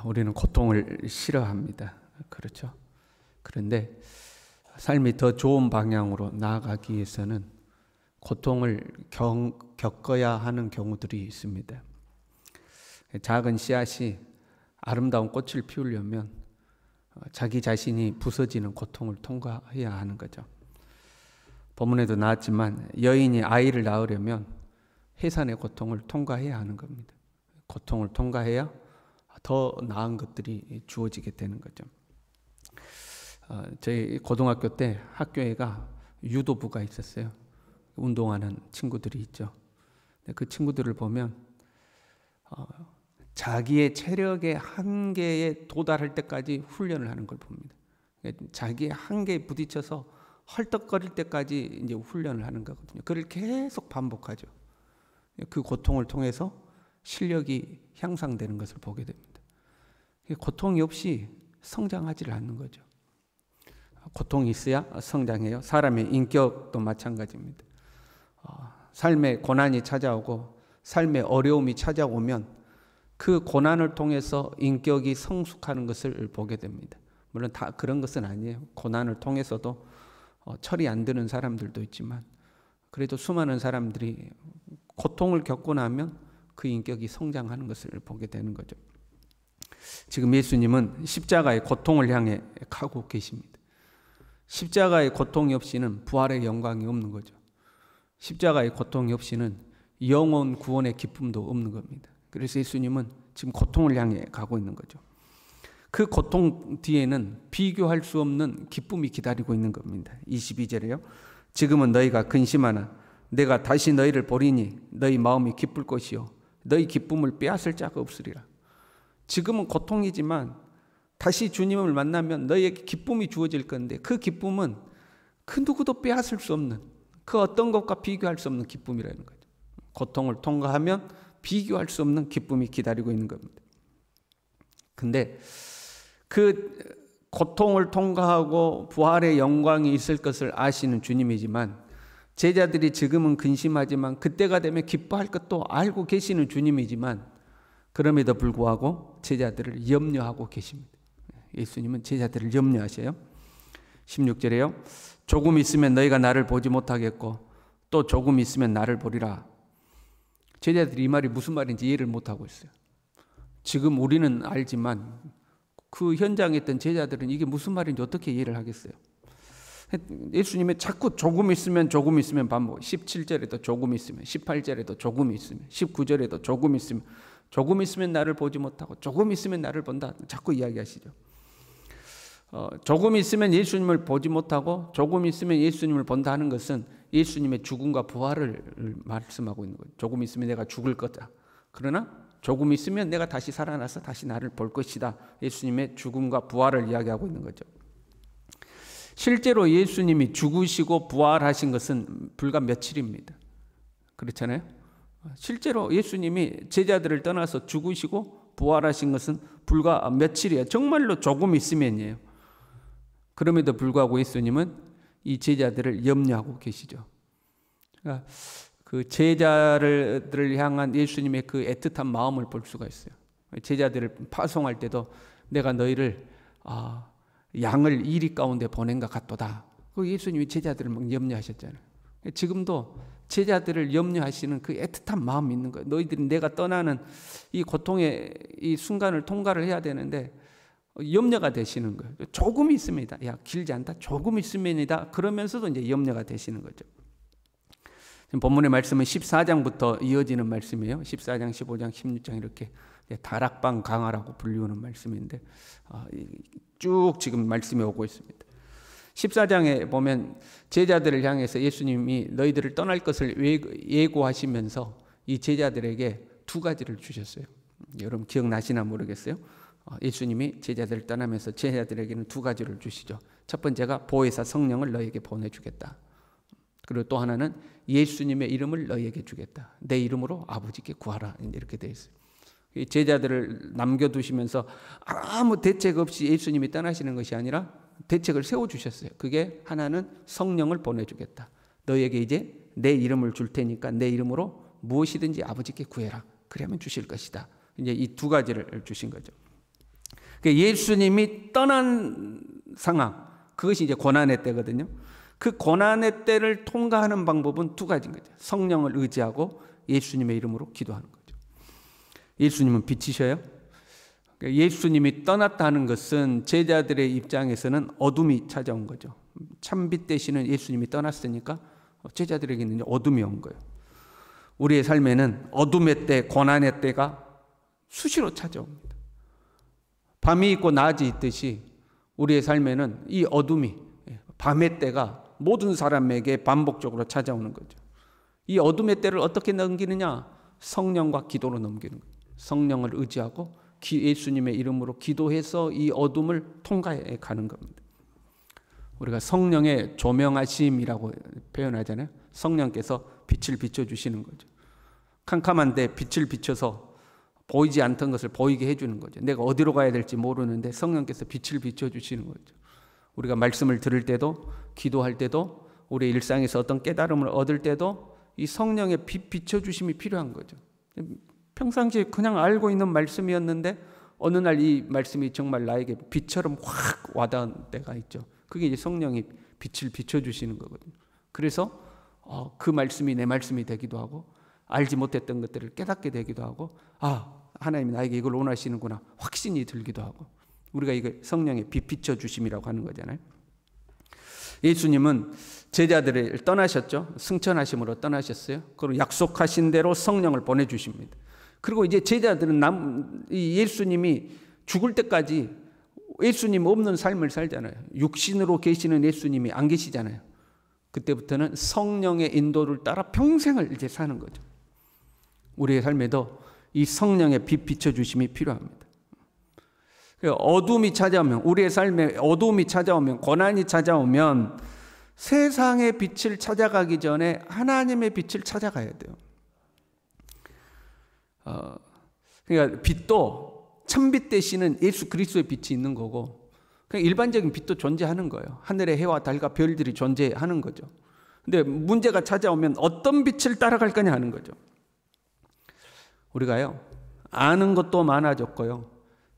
우리는 고통을 싫어합니다. 그렇죠? 그런데 삶이 더 좋은 방향으로 나아가기 위해서는 고통을 겪어야 하는 경우들이 있습니다. 작은 씨앗이 아름다운 꽃을 피우려면 자기 자신이 부서지는 고통을 통과해야 하는 거죠. 본문에도 나왔지만 여인이 아이를 낳으려면 해산의 고통을 통과해야 하는 겁니다. 고통을 통과해야 더 나은 것들이 주어지게 되는 거죠. 저희 고등학교 때 학교에가 유도부가 있었어요. 운동하는 친구들이 있죠. 그 친구들을 보면 자기의 체력의 한계에 도달할 때까지 훈련을 하는 걸 봅니다. 자기의 한계에 부딪혀서 헐떡거릴 때까지 이제 훈련을 하는 거거든요. 그걸 계속 반복하죠. 그 고통을 통해서 실력이 향상되는 것을 보게 됩니다. 고통이 없이 성장하지를 않는 거죠. 고통이 있어야 성장해요. 사람의 인격도 마찬가지입니다. 삶의 고난이 찾아오고 삶의 어려움이 찾아오면 그 고난을 통해서 인격이 성숙하는 것을 보게 됩니다. 물론 다 그런 것은 아니에요. 고난을 통해서도 철이 안 드는 사람들도 있지만 그래도 수많은 사람들이 고통을 겪고 나면 그 인격이 성장하는 것을 보게 되는 거죠. 지금 예수님은 십자가의 고통을 향해 가고 계십니다. 십자가의 고통이 없이는 부활의 영광이 없는 거죠. 십자가의 고통이 없이는 영혼 구원의 기쁨도 없는 겁니다. 그래서 예수님은 지금 고통을 향해 가고 있는 거죠. 그 고통 뒤에는 비교할 수 없는 기쁨이 기다리고 있는 겁니다. 22절에요. 지금은 너희가 근심하나 내가 다시 너희를 보리니 너희 마음이 기쁠 것이요 너희 기쁨을 빼앗을 자가 없으리라. 지금은 고통이지만 다시 주님을 만나면 너희에게 기쁨이 주어질 건데 그 기쁨은 그 누구도 빼앗을 수 없는 그 어떤 것과 비교할 수 없는 기쁨이라는 거죠. 고통을 통과하면 비교할 수 없는 기쁨이 기다리고 있는 겁니다. 근데 그 고통을 통과하고 부활의 영광이 있을 것을 아시는 주님이지만 제자들이 지금은 근심하지만 그때가 되면 기뻐할 것도 알고 계시는 주님이지만 그럼에도 불구하고 제자들을 염려하고 계십니다. 예수님은 제자들을 염려하셔요. 16절에요. 조금 있으면 너희가 나를 보지 못하겠고 또 조금 있으면 나를 보리라. 제자들이 이 말이 무슨 말인지 이해를 못하고 있어요. 지금 우리는 알지만 그 현장에 있던 제자들은 이게 무슨 말인지 어떻게 이해를 하겠어요. 예수님이 자꾸 조금 있으면 반복. 17절에도 조금 있으면, 18절에도 조금 있으면, 19절에도 조금 있으면 나를 보지 못하고 조금 있으면 나를 본다. 자꾸 이야기하시죠. 조금 있으면 예수님을 보지 못하고 조금 있으면 예수님을 본다 하는 것은 예수님의 죽음과 부활을 말씀하고 있는 거예요. 조금 있으면 내가 죽을 거다. 그러나 조금 있으면 내가 다시 살아나서 다시 나를 볼 것이다. 예수님의 죽음과 부활을 이야기하고 있는 거죠. 실제로 예수님이 죽으시고 부활하신 것은 불과 며칠입니다. 그렇잖아요. 실제로 예수님이 제자들을 떠나서 죽으시고 부활하신 것은 불과 며칠이에요. 정말로 조금 있으면이에요. 그럼에도 불구하고 예수님은 이 제자들을 염려하고 계시죠. 그러니까 그 제자들을 향한 예수님의 그 애틋한 마음을 볼 수가 있어요. 제자들을 파송할 때도 내가 너희를 양을 이리 가운데 보낸 것 같도다. 그 예수님이 제자들을 막 염려하셨잖아요. 지금도 제자들을 염려하시는 그 애틋한 마음이 있는 거예요. 너희들이 내가 떠나는 이 고통의 이 순간을 통과를 해야 되는데 염려가 되시는 거예요. 조금 있습니다. 야, 길지 않다. 조금 있으면이다. 그러면서도 이제 염려가 되시는 거죠. 지금 본문의 말씀은 14장부터 이어지는 말씀이에요. 14장, 15장, 16장 이렇게 다락방 강화라고 불리우는 말씀인데 쭉 지금 말씀이 오고 있습니다. 14장에 보면 제자들을 향해서 예수님이 너희들을 떠날 것을 예고하시면서 이 제자들에게 두 가지를 주셨어요. 여러분 기억나시나 모르겠어요. 예수님이 제자들을 떠나면서 제자들에게는 두 가지를 주시죠. 첫 번째가 보혜사 성령을 너희에게 보내주겠다. 그리고 또 하나는 예수님의 이름을 너희에게 주겠다. 내 이름으로 아버지께 구하라. 이렇게 되어 있어요. 제자들을 남겨두시면서 아무 대책 없이 예수님이 떠나시는 것이 아니라 대책을 세워주셨어요. 그게 하나는 성령을 보내주겠다. 너희에게 이제 내 이름을 줄 테니까 내 이름으로 무엇이든지 아버지께 구해라. 그러면 주실 것이다. 이제 이 두 가지를 주신 거죠. 예수님이 떠난 상황, 그것이 이제 고난의 때거든요. 그 고난의 때를 통과하는 방법은 두 가지인 거죠. 성령을 의지하고 예수님의 이름으로 기도하는 거죠. 예수님은 빛이셔요. 예수님이 떠났다는 것은 제자들의 입장에서는 어둠이 찾아온 거죠. 참빛 되시는 예수님이 떠났으니까 제자들에게는 어둠이 온 거예요. 우리의 삶에는 어둠의 때, 고난의 때가 수시로 찾아옵니다. 밤이 있고 낮이 있듯이 우리의 삶에는 이 어둠이, 밤의 때가 모든 사람에게 반복적으로 찾아오는 거죠. 이 어둠의 때를 어떻게 넘기느냐? 성령과 기도로 넘기는 거예요. 성령을 의지하고 예수님의 이름으로 기도해서 이 어둠을 통과해 가는 겁니다. 우리가 성령의 조명하심이라고 표현하잖아요. 성령께서 빛을 비춰주시는 거죠. 캄캄한데 빛을 비춰서 보이지 않던 것을 보이게 해주는 거죠. 내가 어디로 가야 될지 모르는데 성령께서 빛을 비춰주시는 거죠. 우리가 말씀을 들을 때도, 기도할 때도, 우리 일상에서 어떤 깨달음을 얻을 때도 이 성령의 빛 비춰주심이 필요한 거죠. 평상시에 그냥 알고 있는 말씀이었는데 어느 날 이 말씀이 정말 나에게 빛처럼 확 와닿은 때가 있죠. 그게 이제 성령이 빛을 비춰주시는 거거든요. 그래서 그 말씀이 내 말씀이 되기도 하고, 알지 못했던 것들을 깨닫게 되기도 하고, 하나님이 나에게 이걸 원하시는구나 확신이 들기도 하고, 우리가 이걸 성령의 빛 비춰주심이라고 하는 거잖아요. 예수님은 제자들을 떠나셨죠. 승천하심으로 떠나셨어요. 그리고 약속하신 대로 성령을 보내주십니다. 그리고 이제 제자들은 예수님이 죽을 때까지 예수님 없는 삶을 살잖아요. 육신으로 계시는 예수님이 안 계시잖아요. 그때부터는 성령의 인도를 따라 평생을 이제 사는 거죠. 우리의 삶에도 이 성령의 빛 비춰주심이 필요합니다. 어둠이 찾아오면, 우리의 삶에 어둠이 찾아오면, 고난이 찾아오면 세상의 빛을 찾아가기 전에 하나님의 빛을 찾아가야 돼요. 그러니까 빛도 참빛 되시는 예수 그리스도의 빛이 있는 거고, 그냥 일반적인 빛도 존재하는 거예요. 하늘의 해와 달과 별들이 존재하는 거죠. 근데 문제가 찾아오면 어떤 빛을 따라갈 거냐 하는 거죠. 우리가요, 아는 것도 많아졌고요,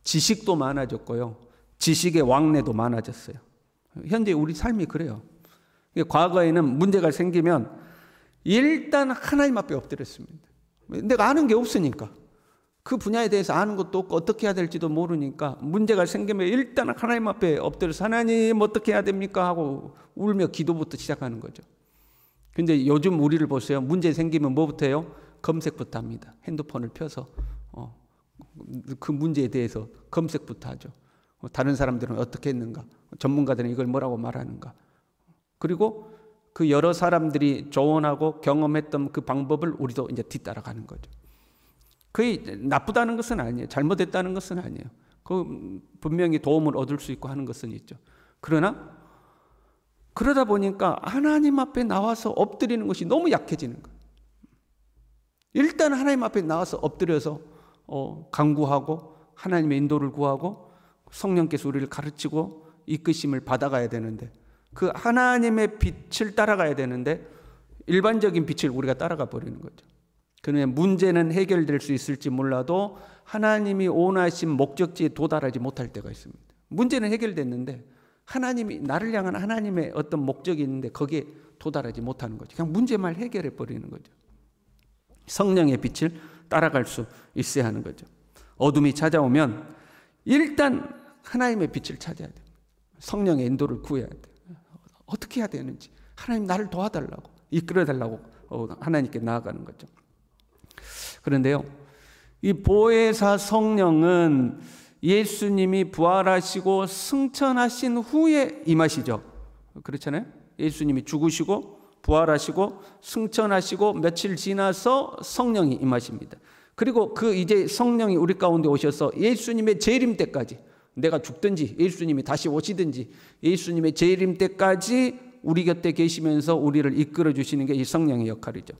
지식도 많아졌고요, 지식의 왕래도 많아졌어요. 현재 우리 삶이 그래요. 과거에는 문제가 생기면 일단 하나님 앞에 엎드렸습니다. 내가 아는 게 없으니까, 그 분야에 대해서 아는 것도 없고 어떻게 해야 될지도 모르니까 문제가 생기면 일단 하나님 앞에 엎드려서 하나님 어떻게 해야 됩니까? 하고 울며 기도부터 시작하는 거죠. 근데 요즘 우리를 보세요. 문제 생기면 뭐부터 해요? 검색부터 합니다. 핸드폰을 펴서 그 문제에 대해서 검색부터 하죠. 다른 사람들은 어떻게 했는가? 전문가들은 이걸 뭐라고 말하는가? 그리고 그 여러 사람들이 조언하고 경험했던 그 방법을 우리도 이제 뒤따라가는 거죠. 그게 나쁘다는 것은 아니에요. 잘못했다는 것은 아니에요. 그 분명히 도움을 얻을 수 있고 하는 것은 있죠. 그러나 그러다 보니까 하나님 앞에 나와서 엎드리는 것이 너무 약해지는 거예요. 일단 하나님 앞에 나와서 엎드려서 간구하고 하나님의 인도를 구하고 성령께서 우리를 가르치고 이끄심을 받아가야 되는데, 그 하나님의 빛을 따라가야 되는데 일반적인 빛을 우리가 따라가 버리는 거죠. 그러나 문제는 해결될 수 있을지 몰라도 하나님이 원하신 목적지에 도달하지 못할 때가 있습니다. 문제는 해결됐는데 하나님이, 나를 향한 하나님의 어떤 목적이 있는데 거기에 도달하지 못하는 거죠. 그냥 문제만 해결해 버리는 거죠. 성령의 빛을 따라갈 수 있어야 하는 거죠. 어둠이 찾아오면 일단 하나님의 빛을 찾아야 돼요. 성령의 인도를 구해야 돼요. 어떻게 해야 되는지, 하나님 나를 도와달라고, 이끌어달라고 하나님께 나아가는 거죠. 그런데요, 이 보혜사 성령은 예수님이 부활하시고 승천하신 후에 임하시죠. 그렇잖아요. 예수님이 죽으시고 부활하시고 승천하시고 며칠 지나서 성령이 임하십니다. 그리고 이제 성령이 우리 가운데 오셔서 예수님의 재림 때까지, 내가 죽든지 예수님이 다시 오시든지 예수님의 재림 때까지 우리 곁에 계시면서 우리를 이끌어 주시는 게 이 성령의 역할이죠.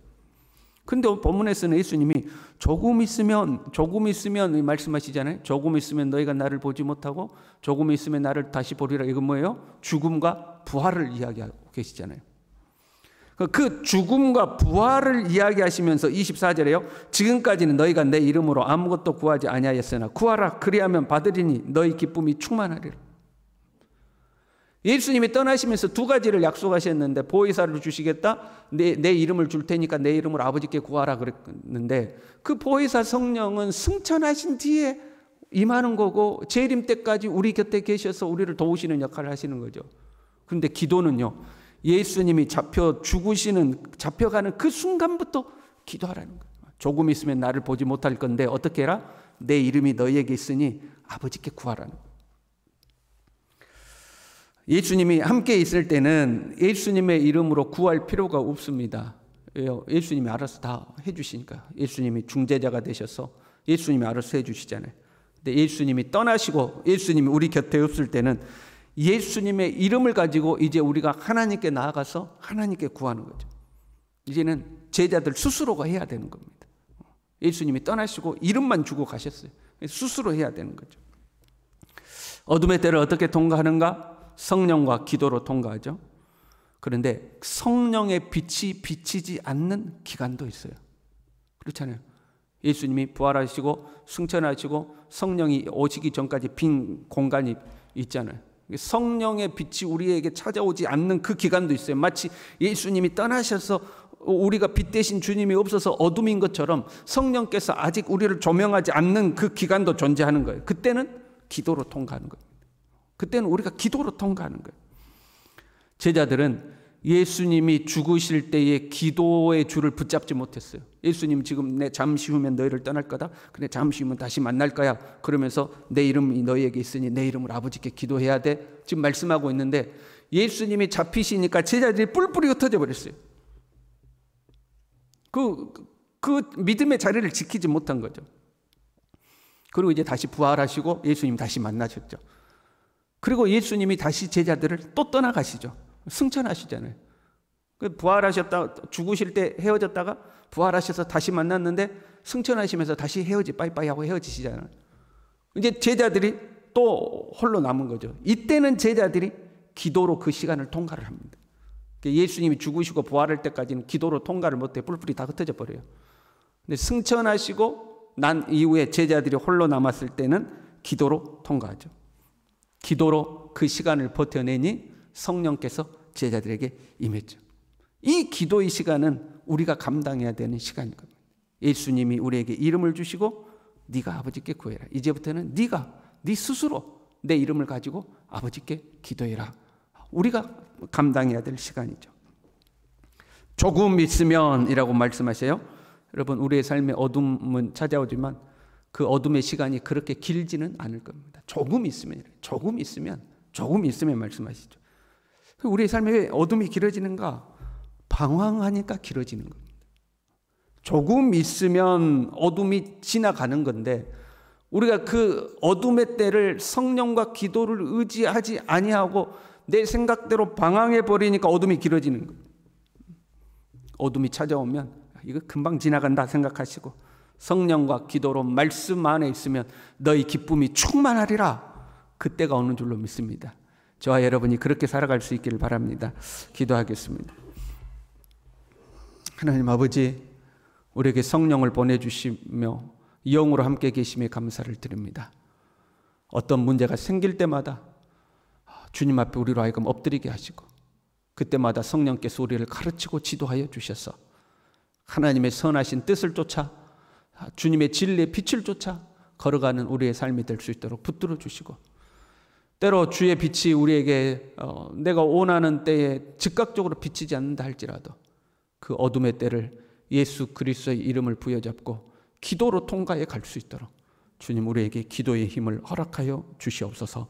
근데 본문에서는 예수님이 조금 있으면 말씀하시잖아요. 조금 있으면 너희가 나를 보지 못하고 조금 있으면 나를 다시 보리라. 이건 뭐예요? 죽음과 부활을 이야기하고 계시잖아요. 그 죽음과 부활을 이야기하시면서 24절에요. 지금까지는 너희가 내 이름으로 아무것도 구하지 아니하였으나 구하라 그리하면 받으리니 너희 기쁨이 충만하리라. 예수님이 떠나시면서 두 가지를 약속하셨는데 보혜사를 주시겠다. 내 이름을 줄 테니까 내 이름으로 아버지께 구하라 그랬는데 그 보혜사 성령은 승천하신 뒤에 임하는 거고 재림 때까지 우리 곁에 계셔서 우리를 도우시는 역할을 하시는 거죠. 그런데 기도는요. 예수님이 잡혀가는 그 순간부터 기도하라는 거예요. 조금 있으면 나를 보지 못할 건데 어떻게 해라? 내 이름이 너희에게 있으니 아버지께 구하라는 거예요. 예수님이 함께 있을 때는 예수님의 이름으로 구할 필요가 없습니다. 왜요? 예수님이 알아서 다 해주시니까. 예수님이 중재자가 되셔서 예수님이 알아서 해주시잖아요. 근데 예수님이 떠나시고 예수님이 우리 곁에 없을 때는 예수님의 이름을 가지고 이제 우리가 하나님께 나아가서 하나님께 구하는 거죠. 이제는 제자들 스스로가 해야 되는 겁니다. 예수님이 떠나시고 이름만 주고 가셨어요. 스스로 해야 되는 거죠. 어둠의 때를 어떻게 통과하는가? 성령과 기도로 통과하죠. 그런데 성령의 빛이 비치지 않는 기간도 있어요. 그렇잖아요. 예수님이 부활하시고 승천하시고 성령이 오시기 전까지 빈 공간이 있잖아요. 성령의 빛이 우리에게 찾아오지 않는 그 기간도 있어요. 마치 예수님이 떠나셔서 우리가 빛 대신 주님이 없어서 어둠인 것처럼 성령께서 아직 우리를 조명하지 않는 그 기간도 존재하는 거예요. 그때는 기도로 통과하는 거예요. 그때는 우리가 기도로 통과하는 거예요. 제자들은 예수님이 죽으실 때의 기도의 줄을 붙잡지 못했어요. 예수님 지금 내 잠시 후면 너희를 떠날 거다. 근데 잠시 후면 다시 만날 거야. 그러면서 내 이름이 너희에게 있으니 내 이름으로 아버지께 기도해야 돼. 지금 말씀하고 있는데 예수님이 잡히시니까 제자들이 뿔뿔이 흩어져 버렸어요. 그 믿음의 자리를 지키지 못한 거죠. 그리고 이제 다시 부활하시고 예수님 다시 만나셨죠. 그리고 예수님이 다시 제자들을 또 떠나가시죠. 승천하시잖아요. 부활하셨다 죽으실 때 헤어졌다가 부활하셔서 다시 만났는데 승천하시면서 다시 빠이빠이 하고 헤어지시잖아요. 이제 제자들이 또 홀로 남은 거죠. 이때는 제자들이 기도로 그 시간을 통과를 합니다. 예수님이 죽으시고 부활할 때까지는 기도로 통과를 못해 뿔뿔이 다 흩어져 버려요. 근데 승천하시고 난 이후에 제자들이 홀로 남았을 때는 기도로 통과하죠. 기도로 그 시간을 버텨내니 성령께서 제자들에게 임했죠. 이 기도의 시간은 우리가 감당해야 되는 시간인 겁니다. 예수님이 우리에게 이름을 주시고 네가 아버지께 구해라. 이제부터는 네 스스로 내 이름을 가지고 아버지께 기도해라. 우리가 감당해야 될 시간이죠. 조금 있으면이라고 말씀하세요. 여러분 우리의 삶에 어둠은 찾아오지만 그 어둠의 시간이 그렇게 길지는 않을 겁니다. 조금 있으면 말씀하시죠. 우리의 삶에 왜 어둠이 길어지는가? 방황하니까 길어지는 겁니다. 조금 있으면 어둠이 지나가는 건데 우리가 그 어둠의 때를 성령과 기도를 의지하지 아니하고 내 생각대로 방황해 버리니까 어둠이 길어지는 거예요. 어둠이 찾아오면 이거 금방 지나간다 생각하시고 성령과 기도로 말씀 안에 있으면 너희 기쁨이 충만하리라. 그때가 오는 줄로 믿습니다. 저와 여러분이 그렇게 살아갈 수 있기를 바랍니다. 기도하겠습니다. 하나님 아버지, 우리에게 성령을 보내주시며 영으로 함께 계심에 감사를 드립니다. 어떤 문제가 생길 때마다 주님 앞에 우리로 하여금 엎드리게 하시고 그때마다 성령께서 우리를 가르치고 지도하여 주셔서 하나님의 선하신 뜻을 쫓아 주님의 진리의 빛을 쫓아 걸어가는 우리의 삶이 될 수 있도록 붙들어 주시고 때로 주의 빛이 우리에게 내가 원하는 때에 즉각적으로 비치지 않는다 할지라도 그 어둠의 때를 예수 그리스도의 이름을 부여잡고 기도로 통과해 갈 수 있도록 주님 우리에게 기도의 힘을 허락하여 주시옵소서.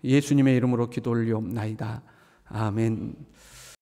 예수님의 이름으로 기도 올리옵나이다. 아멘.